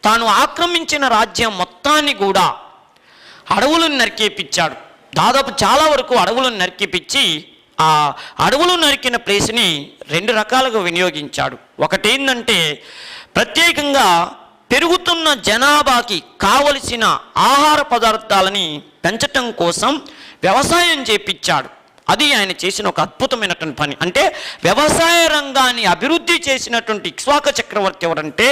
తాను ఆక్రమించిన రాజ్యం మొత్తాన్ని కూడా అడవులను నరికేపించాడు. దాదాపు చాలా వరకు అడవులను నరికేపించి ఆ అడవులు నరికిన ప్లేస్ని 2 రకాలుగా వినియోగించాడు. ఒకటి ఏంటంటే ప్రత్యేకంగా పెరుగుతున్న జనాభాకి కావలసిన ఆహార పదార్థాలని పెంచటం కోసం వ్యవసాయం చేపించాడు. అది ఆయన చేసిన ఒక అద్భుతమైనటువంటి పని. అంటే వ్యవసాయ రంగాన్ని అభివృద్ధి చేసినటువంటి ఇక్ష్వాక చక్రవర్తి ఎవరంటే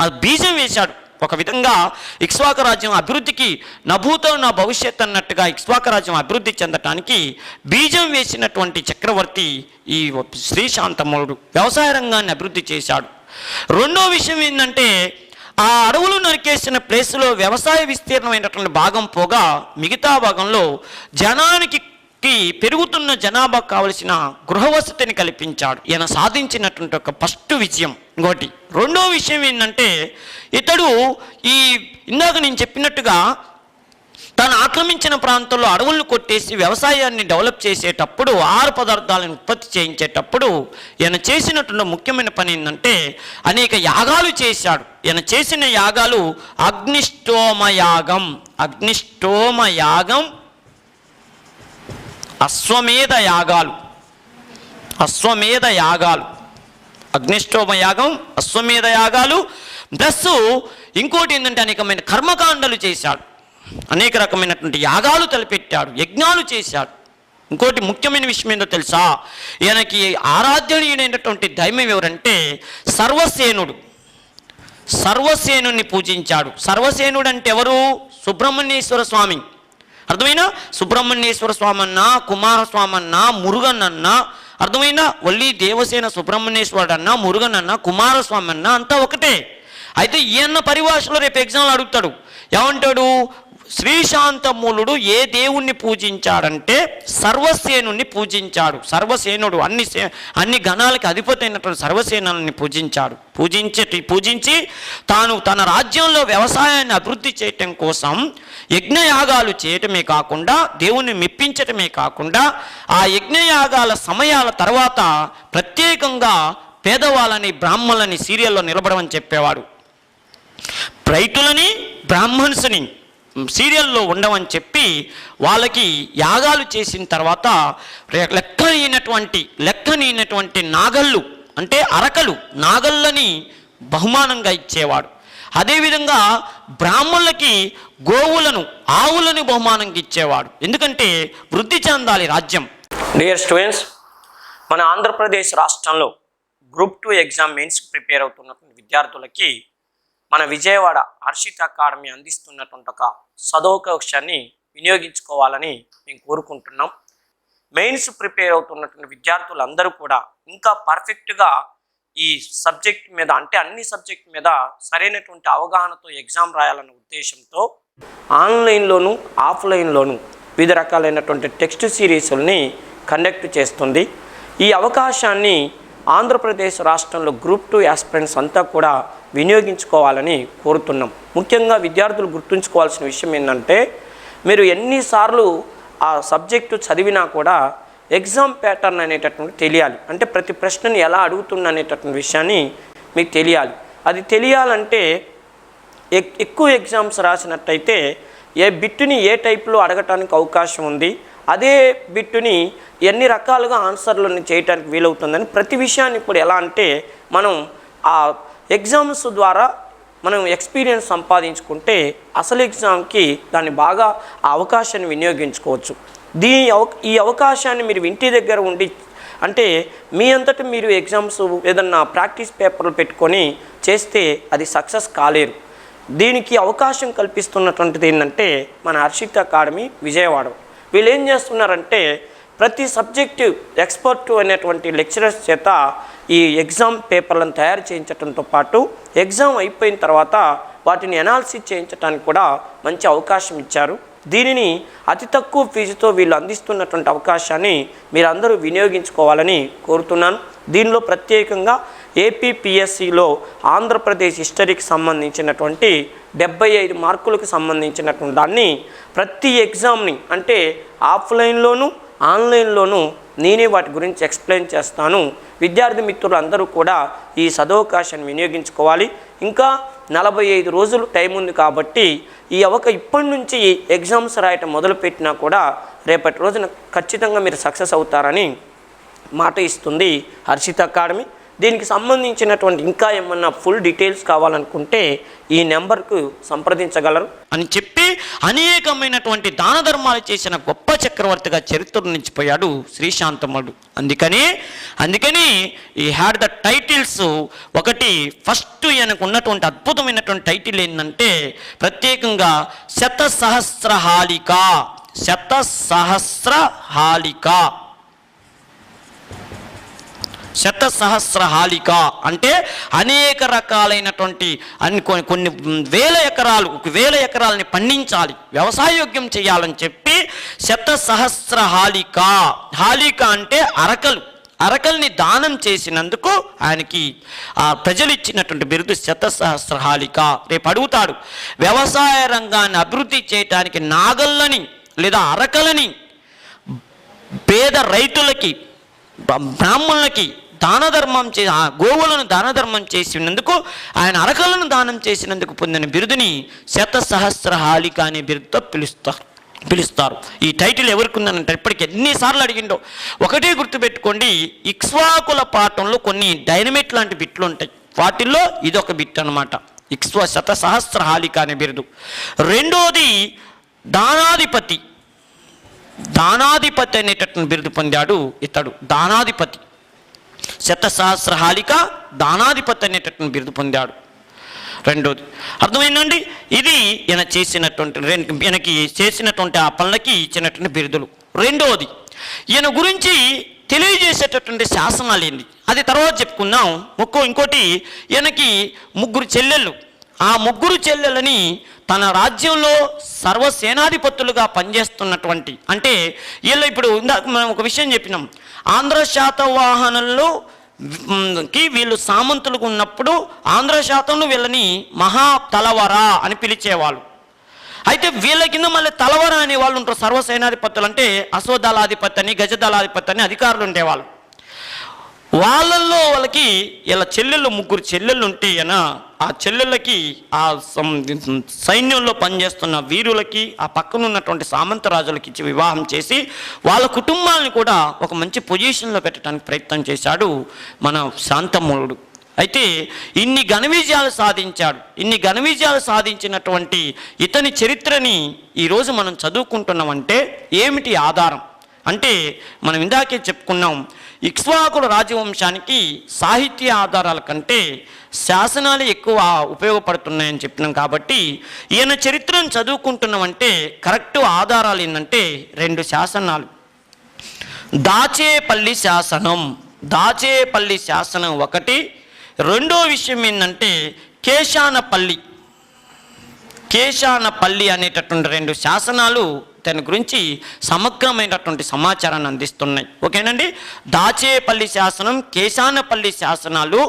ఆ బీజం వేశాడు. ఒక విధంగా ఇక్ష్వాక రాజ్యం అభివృద్ధికి నభూతో నా భవిష్యత్ అన్నట్టుగా ఇక్ష్వాక రాజ్యం అభివృద్ధి చెందటానికి బీజం వేసినటువంటి చక్రవర్తి ఈ శ్రీశాంతమూలుడు వ్యవసాయ రంగాన్ని అభివృద్ధి చేశాడు. రెండో విషయం ఏంటంటే ఆ అడవులు నరికేసిన ప్లేస్లో వ్యవసాయ విస్తీర్ణమైనటువంటి భాగం పోగా మిగతా భాగంలో జనానికి పెరుగుతున్న జనాభాకు కావలసిన గృహవసతిని కల్పించాడు. ఈయన సాధించినటువంటి ఒక ఫస్ట్ విజయం. ఇంకోటి రెండో విషయం ఏంటంటే ఇతడు ఇందాక నేను చెప్పినట్టుగా తాను ఆక్రమించిన ప్రాంతంలో అడవులను కొట్టేసి వ్యవసాయాన్ని డెవలప్ చేసేటప్పుడు ఆహార పదార్థాలను ఉత్పత్తి చేయించేటప్పుడు ఈయన చేసినటువంటి ముఖ్యమైన పని ఏంటంటే అనేక యాగాలు చేశాడు. ఈయన చేసిన యాగాలు అగ్నిష్టోమయాగం, అశ్వమేధ యాగాలు, అగ్నిష్టోమయాగం, అశ్వమేధ యాగాలు. ప్లస్ ఇంకోటి ఏంటంటే అనేకమైన కర్మకాండలు చేశాడు. అనేక రకమైనటువంటి యాగాలు తలపెట్టాడు, యజ్ఞాలు చేశాడు. ఇంకోటి ముఖ్యమైన విషయం ఏంటో తెలుసా, ఈయనకి ఆరాధ్యనీయుడైనటువంటి దైవం ఎవరంటే సర్వసేనుని పూజించాడు. సర్వసేనుడు అంటే ఎవరు? సుబ్రహ్మణ్యేశ్వర స్వామి. అర్థమైనా? సుబ్రహ్మణ్యేశ్వర స్వామి అన్నా, కుమారస్వామి అన్నా, మురుగన్ అన్నా, అర్థమైనా? వల్లి దేవసేన సుబ్రహ్మణ్యేశ్వరుడు అన్నా, మురుగన్ అన్నా, కుమారస్వామి అన్నా అంతా ఒకటే. అయితే ఈయన పరిభాషలో రేపు ఎగ్జామ్లో అడుగుతాడు. ఏమంటాడు? శ్రీశాంతమూలుడు ఏ దేవుణ్ణి పూజించాడంటే సర్వసేనుని పూజించాడు. సర్వసేనుడు అన్ని గణాలకి అధిపతి అయినటువంటి సర్వసేనుని పూజించాడు. పూజించి తాను తన రాజ్యంలో వ్యవసాయాన్ని అభివృద్ధి చేయటం కోసం యజ్ఞయాగాలు చేయటమే కాకుండా దేవుణ్ణి మెప్పించటమే కాకుండా ఆ యజ్ఞయాగాల సమయాల తర్వాత ప్రత్యేకంగా పేదవాళ్ళని బ్రాహ్మణులని సీరియల్లో నిలబడమని చెప్పేవాడు. రైతులని బ్రాహ్మణ్స్ని సీరియల్లో ఉండవని చెప్పి వాళ్ళకి యాగాలు చేసిన తర్వాత లెక్కనైనటువంటి నాగళ్ళు అంటే అరకలు నాగళ్ళని బహుమానంగా ఇచ్చేవాడు. అదేవిధంగా బ్రాహ్మణులకి గోవులను ఆవులను బహుమానంగా ఇచ్చేవాడు. ఎందుకంటే వృద్ధి చెందాలి రాజ్యం. డియర్ స్టూడెంట్స్, మన ఆంధ్రప్రదేశ్ రాష్ట్రంలో గ్రూప్ 2 ఎగ్జామ్ మెయిన్స్కి ప్రిపేర్ అవుతున్నటువంటి విద్యార్థులకి మన విజయవాడ హర్షిత్ అకాడమీ అందిస్తున్నటువంటి ఒక సదవకాశాన్ని వినియోగించుకోవాలని మేము కోరుకుంటున్నాం. మెయిన్స్ ప్రిపేర్ అవుతున్నటువంటి విద్యార్థులందరూ కూడా ఇంకా పర్ఫెక్ట్గా ఈ సబ్జెక్ట్ మీద అంటే అన్ని సబ్జెక్ట్ మీద సరైనటువంటి అవగాహనతో ఎగ్జామ్ రాయాలన్న ఉద్దేశంతో ఆన్లైన్లోను ఆఫ్లైన్లోను వివిధ రకాలైనటువంటి టెక్స్ట్ సిరీస్ని కండక్ట్ చేస్తుంది. ఈ అవకాశాన్ని ఆంధ్రప్రదేశ్ రాష్ట్రంలో గ్రూప్ 2 యాస్పిరెంట్స్ అంతా కూడా వినియోగించుకోవాలని కోరుతున్నాం. ముఖ్యంగా విద్యార్థులు గుర్తుంచుకోవాల్సిన విషయం ఏంటంటే మీరు ఎన్నిసార్లు ఆ సబ్జెక్టు చదివినా కూడా ఎగ్జామ్ ప్యాటర్న్ అనేటటువంటి తెలియాలి. అంటే ప్రతి ప్రశ్నని ఎలా అడుగుతున్నా అనేటటువంటి విషయాన్ని మీకు తెలియాలి. అది తెలియాలంటే ఎక్కువ ఎగ్జామ్స్ రాసినట్టయితే ఏ బిట్టుని ఏ టైప్లో అడగటానికి అవకాశం ఉంది, అదే బిట్టుని ఎన్ని రకాలుగా ఆన్సర్లను చేయడానికి వీలవుతుందని ప్రతి విషయాన్ని ఇప్పుడు ఎలా అంటే మనం ఆ ఎగ్జామ్స్ ద్వారా మనం ఎక్స్పీరియన్స్ సంపాదించుకుంటే అసలు ఎగ్జామ్కి దాన్ని బాగా ఆ అవకాశాన్ని వినియోగించుకోవచ్చు. ఈ అవకాశాన్ని మీరు ఇంటి దగ్గర ఉండి అంటే మీ అంతటా మీరు ఎగ్జామ్స్ ఏదన్నా ప్రాక్టీస్ పేపర్లు పెట్టుకొని చేస్తే అది సక్సెస్ కాలేరు. దీనికి అవకాశం కల్పిస్తున్నటువంటిది ఏంటంటే మన హర్షిత్ అకాడమీ విజయవాడ. వీళ్ళు ఏం చేస్తున్నారంటే ప్రతి సబ్జెక్టు ఎక్స్పర్ట్ అనేటువంటి లెక్చరర్స్ చేత ఈ ఎగ్జామ్ పేపర్లను తయారు చేయించడంతో పాటు ఎగ్జామ్ అయిపోయిన తర్వాత వాటిని అనాలిసిస్ చేయించడానికి కూడా మంచి అవకాశం ఇచ్చారు. దీనిని అతి తక్కువ ఫీజుతో వీళ్ళు అందిస్తున్నటువంటి అవకాశాన్ని మీరందరూ వినియోగించుకోవాలని కోరుతున్నాను. దీనిలో ప్రత్యేకంగా ఏపీపీఎస్సిలో ఆంధ్రప్రదేశ్ హిస్టరీకి సంబంధించినటువంటి 75 మార్కులకు సంబంధించినటువంటి దాన్ని ప్రతి ఎగ్జామ్ని అంటే ఆఫ్లైన్లోను ఆన్లైన్లోనూ నేనే వాటి గురించి ఎక్స్ప్లెయిన్ చేస్తాను. విద్యార్థి మిత్రులు అందరూ కూడా ఈ సదవకాశాన్ని వినియోగించుకోవాలి. ఇంకా 45 రోజులు టైం ఉంది కాబట్టి ఇప్పటి నుంచి ఎగ్జామ్స్ రాయటం మొదలుపెట్టినా కూడా రేపటి రోజున ఖచ్చితంగా మీరు సక్సెస్ అవుతారని మాట ఇస్తుంది హర్షిత అకాడమీ. దీనికి సంబంధించినటువంటి ఇంకా ఏమన్నా ఫుల్ డీటెయిల్స్ కావాలనుకుంటే ఈ నెంబర్కు సంప్రదించగలరు అని చెప్పి అనేకమైనటువంటి దాన ధర్మాలు చేసిన గొప్ప చక్రవర్తిగా చరిత్రలో నిలిచిపోయాడు శ్రీశాంతమ్ముడు. అందుకని ఈ హ్యాడ్ ద టైటిల్స్. ఒకటి ఫస్ట్ ఈయనకు ఉన్నటువంటి అద్భుతమైనటువంటి టైటిల్ ఏంటంటే ప్రత్యేకంగా శతసహస్రహాళిక. శతసహస్రహాళిక అంటే అనేక రకాలైనటువంటి కొన్ని వేల ఎకరాలు, 1000 ఎకరాలని పండించాలి, వ్యవసాయోగ్యం చేయాలని చెప్పి శతసహస్రహాళిక. హాళిక అంటే అరకల్ని దానం చేసినందుకు ఆయనకి ప్రజలు ఇచ్చినటువంటి బిరుదు శతసహస్రహాళిక. రేపు అడుగుతాడు, వ్యవసాయ రంగాన్ని అభివృద్ధి చేయటానికి నాగళ్ళని లేదా అరకలని పేద రైతులకి, బ్రాహ్మణులకి గోవులను దానధర్మం చేసినందుకు, ఆయన అరకలను దానం చేసినందుకు పొందిన బిరుదుని శతసహస్రహాళిక అనే బిరుదుతో పిలుస్తారు. ఈ టైటిల్ ఎవరికి ఉందనంటే ఇప్పటికి ఎన్నిసార్లు అడిగిండో. ఒకటే గుర్తుపెట్టుకోండి, ఇక్ష్వాకుల పాఠంలో కొన్ని డైనమిట్ లాంటి బిట్లు ఉంటాయి, వాటిల్లో ఇదొక బిట్ అనమాట. శతసహస్రహాళిక అనే బిరుదు. రెండోది దానాధిపతి అనేటటువంటి బిరుదు పొందాడు ఇతడు. దానాధిపతి, శతసహస్రహాళిక, దానాధిపతి అనేటటువంటి బిరుదు పొందాడు. రెండోది అర్థమైందండి. ఇది ఈయనకి చేసినటువంటి ఆ పనులకి ఇచ్చినటువంటి బిరుదులు. రెండోది ఈయన గురించి తెలియజేసేటటువంటి శాసనాలు ఏంది అది తర్వాత చెప్పుకుందాం. ఇంకోటి ఈయనకి 3 చెల్లెళ్ళు. ఆ 3 చెల్లెలని తన రాజ్యంలో సర్వసేనాధిపతులుగా పనిచేస్తున్నటువంటి, అంటే వీళ్ళు ఇప్పుడు మనం ఒక విషయం చెప్పినాం, ఆంధ్ర శాతవాహనుల్లో వీళ్ళు సామంతులుగా ఉన్నప్పుడు ఆంధ్ర శాతంలో వీళ్ళని మహా తలవర అని పిలిచేవాళ్ళు. అయితే వీళ్ళ కింద మళ్ళీ తలవర అనే వాళ్ళు ఉంటారు, సర్వసేనాధిపతులు. అంటే అశ్వదళాధిపతి అని, గజదళాధిపతి అని అధికారులు ఉండేవాళ్ళు. వాళ్ళకి ఇలా 3 చెల్లెళ్ళు ఉంటే ఆ చెల్లెళ్ళకి ఆ సైన్యంలో పనిచేస్తున్న వీరులకి, ఆ పక్కన ఉన్నటువంటి సామంత రాజులకి ఇచ్చి వివాహం చేసి వాళ్ళ కుటుంబాలను కూడా ఒక మంచి పొజిషన్లో పెట్టడానికి ప్రయత్నం చేశాడు మన శాంతమ్ముడు. అయితే ఇన్ని ఘన విజయాలు సాధించినటువంటి ఇతని చరిత్రని ఈరోజు మనం చదువుకుంటున్నామంటే ఏమిటి ఆధారం అంటే, మనం ఇందాకే చెప్పుకున్నాం, ఇక్ష్వాకుల రాజవంశానికి సాహిత్య ఆధారాల కంటే శాసనాలు ఎక్కువ ఉపయోగపడుతున్నాయని చెప్పినాం. కాబట్టి ఈయన చరిత్రను చదువుకుంటున్నామంటే కరెక్ట్ ఆధారాలు ఏంటంటే 2 శాసనాలు. దాచేపల్లి శాసనం ఒకటి. రెండో విషయం ఏంటంటే కేశానపల్లి అనేటటువంటి 2 శాసనాలు దాని గురించి సమగ్రమైనటువంటి సమాచారాన్ని అందిస్తున్నాయి. ఓకేనండి. దాచేపల్లి శాసనం, కేశానపల్లి శాసనాలు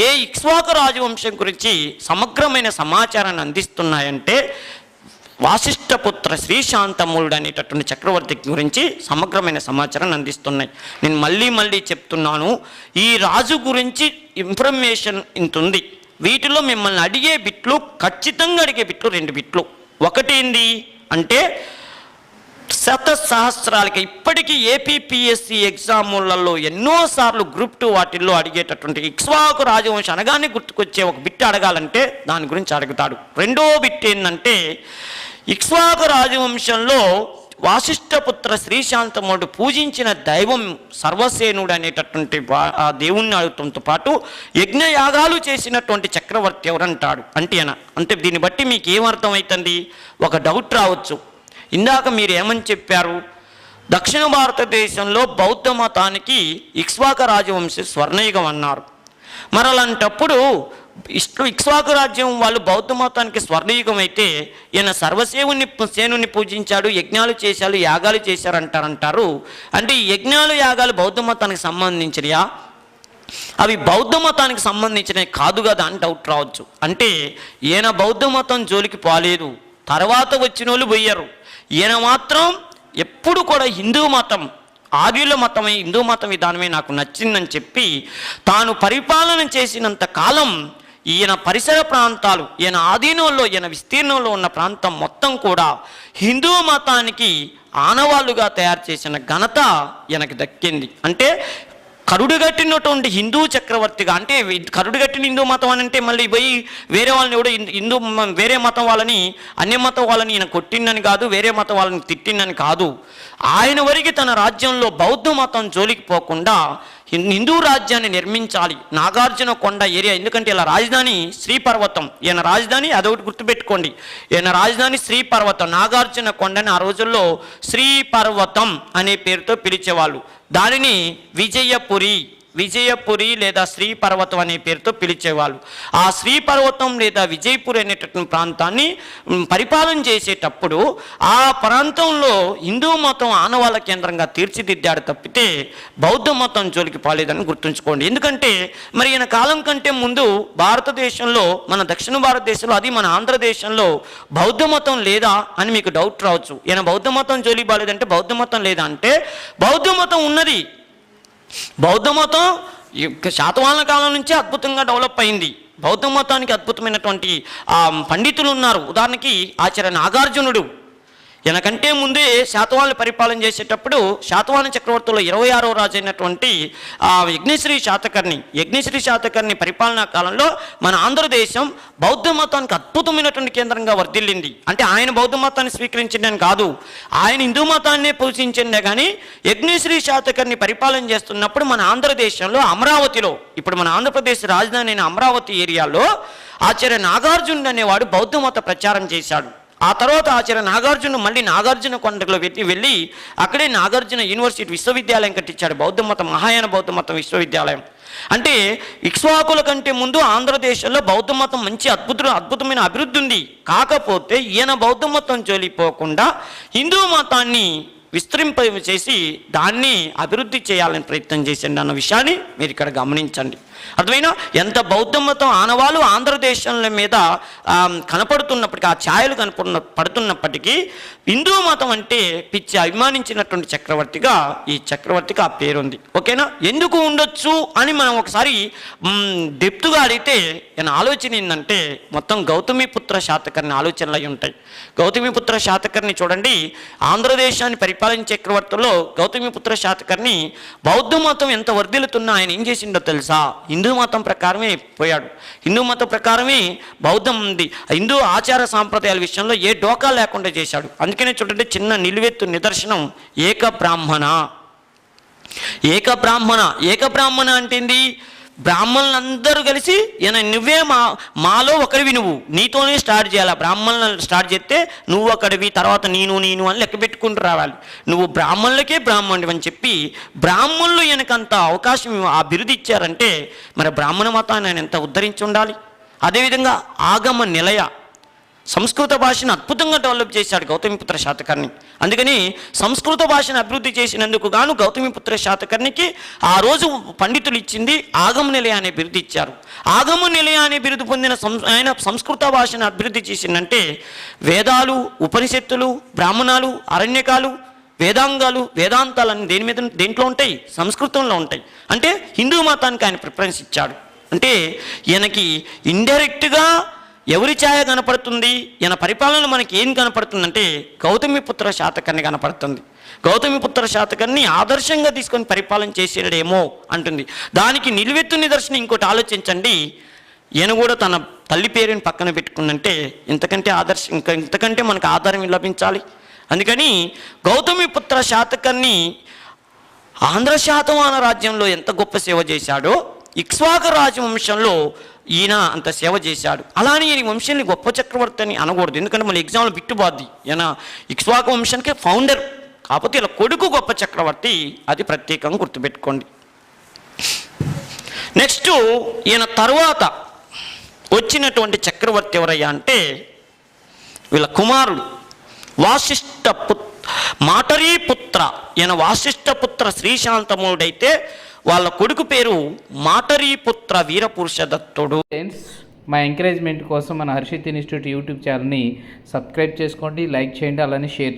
ఏ ఇక్ష్వాకు రాజవంశం గురించి సమగ్రమైన సమాచారాన్ని అందిస్తున్నాయంటే వాసిష్ఠపుత్ర శ్రీశాంతమ్ముడు అనేటటువంటి చక్రవర్తి గురించి సమగ్రమైన సమాచారాన్ని అందిస్తున్నాయి. నేను మళ్ళీ చెప్తున్నాను, ఈ రాజు గురించి ఇన్ఫర్మేషన్ ఇంత ఉంది. వీటిలో మిమ్మల్ని అడిగే బిట్లు, ఖచ్చితంగా అడిగే బిట్లు 2 బిట్లు. ఒకటి ఏంది అంటే శతసహస్రాలకి ఇప్పటికీ ఏపీపీఎస్సీ ఎగ్జాములలో ఎన్నోసార్లు గ్రూప్ 2 వాటిల్లో అడిగేటటువంటి ఇక్ష్వాకు రాజవంశం అనగానే గుర్తుకొచ్చే ఒక బిట్ అడగాలంటే దాని గురించి అడుగుతాడు. రెండో బిట్ ఏంటంటే ఇక్ష్వాకు రాజవంశంలో వాసిష్ఠపుత్ర శ్రీశాంతమ్ముడు పూజించిన దైవం సర్వసేనుడు అనేటటువంటి ఆ దేవుణ్ణి అడుగుతంతో పాటు యజ్ఞయాగాలు చేసినటువంటి చక్రవర్తి ఎవరంటాడు అంటే దీన్ని బట్టి మీకు ఏమర్థమవుతుంది? ఒక డౌట్ రావచ్చు. ఇందాక మీరు ఏమని చెప్పారు? దక్షిణ భారతదేశంలో బౌద్ధ మతానికి ఇక్ష్వాకు రాజవంశం స్వర్ణయుగం అన్నారు. మరి అలాంటప్పుడు ఇక్ష్వాకు రాజ్యం వాళ్ళు బౌద్ధ మతానికి స్వర్ణయుగం అయితే ఈయన సేనుని పూజించాడు, యజ్ఞాలు చేశాడు, యాగాలు చేశారు అంటారు. అంటే ఈ యజ్ఞాలు యాగాలు బౌద్ధ మతానికి సంబంధించినయా? అవి బౌద్ధ మతానికి సంబంధించినవి కాదు కదా అని డౌట్ రావచ్చు. అంటే ఈయన బౌద్ధ మతం జోలికి పోలేదు, తర్వాత వచ్చిన వాళ్ళు పోయారు. ఈయన మాత్రం ఎప్పుడు కూడా హిందూ మతం, ఆర్యుల మతమే, హిందూ మతం విధానమే నాకు నచ్చిందని చెప్పి తాను పరిపాలన చేసినంత కాలం ఈయన పరిసర ప్రాంతాలు, ఈయన ఆధీనంలో, ఈయన విస్తీర్ణంలో ఉన్న ప్రాంతం మొత్తం కూడా హిందూ మతానికి ఆనవాళ్ళుగా తయారు చేసిన ఘనత ఈయనకి దక్కింది. అంటే కరుడుగట్టినటువంటి హిందూ చక్రవర్తిగా, అంటే కరుడుగట్టిన హిందూ మతం అని అంటే మళ్ళీ పోయి వేరే వాళ్ళని కూడా వేరే మతం వాళ్ళని, అన్య మతం వాళ్ళని ఈయన కొట్టిందని కాదు, వేరే మతం వాళ్ళని తిట్టిందని కాదు. ఆయన వరకు తన రాజ్యంలో బౌద్ధ మతం జోలికి పోకుండా హిందూ రాజ్యాన్ని నిర్మించాలి. నాగార్జున కొండ ఏరియా, ఎందుకంటే ఇలా రాజధాని శ్రీపర్వతం, ఈయన రాజధాని అదొకటి గుర్తుపెట్టుకోండి, ఈయన రాజధాని శ్రీపర్వతం. నాగార్జున కొండని ఆ రోజుల్లో శ్రీపర్వతం అనే పేరుతో పిలిచేవాళ్ళు. దానిని విజయపురి లేదా శ్రీపర్వతం అనే పేరుతో పిలిచేవాళ్ళు. ఆ శ్రీపర్వతం లేదా విజయపురి అనేటటువంటి ప్రాంతాన్ని పరిపాలన చేసేటప్పుడు ఆ ప్రాంతంలో హిందూ మతం ఆనవాళ్ళ కేంద్రంగా తీర్చిదిద్దాడు తప్పితే బౌద్ధ మతం జోలికి పోలేదని గుర్తుంచుకోండి. ఎందుకంటే మరి ఈయన కాలం కంటే ముందు భారతదేశంలో, మన దక్షిణ భారతదేశంలో, అది మన ఆంధ్రదేశంలో బౌద్ధ మతం లేదా అని మీకు డౌట్ రావచ్చు. ఈయన బౌద్ధ మతం జోలికి పోలేదంటే బౌద్ధ మతం లేదా అంటే బౌద్ధ మతం ఉన్నది. బౌద్ధ మతం శాతవాహనుల కాలం నుంచే అద్భుతంగా డెవలప్ అయింది. బౌద్ధ మతానికి అద్భుతమైనటువంటి పండితులు ఉన్నారు. ఉదాహరణకి ఆచార్య నాగార్జునుడు, ఈయనకంటే ముందే శాతవాహనులు పరిపాలన చేసేటప్పుడు శాతవాహన చక్రవర్తుల్లో 26వ రాజు అయినటువంటి యజ్ఞశ్రీ శాతకర్ణి పరిపాలనా కాలంలో మన ఆంధ్రదేశం బౌద్ధ మతానికి అద్భుతమైనటువంటి కేంద్రంగా వర్ధిల్లింది. అంటే ఆయన బౌద్ధ మతాన్ని స్వీకరించిందని కాదు, ఆయన హిందూ మతాన్నే పోషించిందే. కానీ యజ్ఞశ్రీ శాతకర్ణి పరిపాలన చేస్తున్నప్పుడు మన ఆంధ్రదేశంలో అమరావతిలో, ఇప్పుడు మన ఆంధ్రప్రదేశ్ రాజధాని అయిన అమరావతి ఏరియాలో ఆచార్య నాగార్జునుడు అనేవాడు బౌద్ధ మత ప్రచారం చేశాడు. ఆ తర్వాత ఆచార్య నాగార్జున మళ్ళీ నాగార్జున కొండలో వెళ్ళి అక్కడే నాగార్జున యూనివర్సిటీ విశ్వవిద్యాలయం కట్టించాడు, మహాయాన బౌద్ధ మతం విశ్వవిద్యాలయం. అంటే ఇక్ష్వాకుల కంటే ముందు ఆంధ్రదేశంలో బౌద్ధ మతం మంచి అద్భుతమైన అభివృద్ధి ఉంది. కాకపోతే ఈయన బౌద్ధ మతం జోలిపోకుండా హిందూ మతాన్ని చేసి దాన్ని అభివృద్ధి చేయాలని ప్రయత్నం చేసింది అన్న విషయాన్ని మీరు ఇక్కడ గమనించండి. అర్థమైనా? ఎంత బౌద్ధ మతం ఆనవాళ్ళు ఆంధ్రదేశంల మీద కనపడుతున్నప్పటికీ, ఆ ఛాయలు పడుతున్నప్పటికీ హిందూ మతం అంటే పిచ్చి అభిమానించినటువంటి చక్రవర్తిగా ఈ చక్రవర్తికి ఆ పేరుంది. ఓకేనా? ఎందుకు ఉండొచ్చు అని మనం ఒకసారి డెప్త్గా అడిగితే ఈయన ఆలోచన ఏంటంటే మొత్తం గౌతమిపుత్ర శాతకర్ణి ఆలోచనలు అయి ఉంటాయి. గౌతమిపుత్ర శాతకర్ణి చూడండి, ఆంధ్రదేశాన్ని పరిపాలించే చక్రవర్తుల్లో గౌతమిపుత్ర శాతకర్ణి బౌద్ధ మతం ఎంత వర్ధిల్లుతున్నా ఆయన ఏం చేసిండో తెలుసా? హిందూ మతం ప్రకారమే పోయాడు. హిందూ మతం ప్రకారమే బౌద్ధం ఉంది. హిందూ ఆచార సాంప్రదాయాల విషయంలో ఏ డోకా లేకుండా చేశాడు. అందుకనే చూడండి, చిన్న నిలువెత్తు నిదర్శనం ఏక బ్రాహ్మణ అంటేంది? బ్రాహ్మణులందరూ కలిసి నువ్వే మాలో ఒకరివి, నీతోనే స్టార్ట్ చేయాలి. బ్రాహ్మణులను స్టార్ట్ చేస్తే నువ్వు ఒకడివి, తర్వాత నేను అని లెక్క పెట్టుకుంటూ రావాలి. నువ్వు బ్రాహ్మణులకే బ్రాహ్మణుడు అని చెప్పి బ్రాహ్మణులు ఈయనకంత అవకాశం, ఆ బిరుదు ఇచ్చారంటే మరి బ్రాహ్మణ మతాన్ని ఆయన ఎంత ఉద్ధరించి ఉండాలి. అదేవిధంగా ఆగమ నిలయ, సంస్కృత భాషను అద్భుతంగా డెవలప్ చేశాడు గౌతమిపుత్ర శాతకర్ణి. అందుకని సంస్కృత భాషను అభివృద్ధి చేసినందుకు గాను గౌతమిపుత్ర శాతకర్ణికి ఆ రోజు పండితులు ఇచ్చింది ఆగమ నిలయ అనే బిరుదు ఇచ్చారు. ఆగమ నిలయ అనే బిరుదు పొందిన ఆయన సంస్కృత భాషను అభివృద్ధి చేసిందంటే వేదాలు, ఉపనిషత్తులు, బ్రాహ్మణాలు, అరణ్యకాలు, వేదాంగాలు, వేదాంతాలన్నీ దేంట్లో ఉంటాయి? సంస్కృతంలో ఉంటాయి. అంటే హిందూ మతానికి ఆయన ప్రిఫరెన్స్ ఇచ్చాడు. అంటే ఈయనకి ఇండైరెక్ట్గా ఎవరి ఛాయ కనపడుతుంది? ఈయన పరిపాలన మనకి ఏం కనపడుతుందంటే గౌతమిపుత్ర శాతకర్ణి కనపడుతుంది. గౌతమిపుత్ర శాతకర్ణి ఆదర్శంగా తీసుకొని పరిపాలన చేసేడేమో అంటుంది. దానికి నిలువెత్తు నిదర్శనం ఇంకోటి ఆలోచించండి. ఈయన కూడా తన తల్లి పేరుని పక్కన పెట్టుకుందంటే ఇంతకంటే మనకు ఆధారం లభించాలి. అందుకని గౌతమిపుత్ర శాతకర్ణి ఆంధ్ర శాతవాహన రాజ్యంలో ఎంత గొప్ప సేవ చేశాడో ఇక్ష్వాకు రాజవంశంలో ఈయన అంత సేవ చేశాడు. అలానే ఈయన వంశాన్ని గొప్ప చక్రవర్తి అని అనకూడదు, ఎందుకంటే మళ్ళీ ఎగ్జామ్లో బిట్టుబాద్ది. ఈయన ఇక్ష్వాకు వంశానికి ఫౌండర్, కాకపోతే ఇలా కొడుకు గొప్ప చక్రవర్తి, అది ప్రత్యేకంగా గుర్తుపెట్టుకోండి. నెక్స్ట్ ఈయన తర్వాత వచ్చినటువంటి చక్రవర్తి ఎవరయ్యా అంటే వీళ్ళ కుమారుడు మాటరీపుత్ర. ఈయన వాసిష్ఠపుత్ర శ్రీశాంతముడైతే వాళ్ళ కొడుకు పేరు మాటరీపుత్ర వీరపురుషదత్తుడు. మా ఎంకరేజ్మెంట్ కోసం మన హర్షిత్ ఇన్స్టిట్యూట్ యూట్యూబ్ ఛానల్ని సబ్స్క్రైబ్ చేసుకోండి, లైక్ చేయండి, అలానే షేర్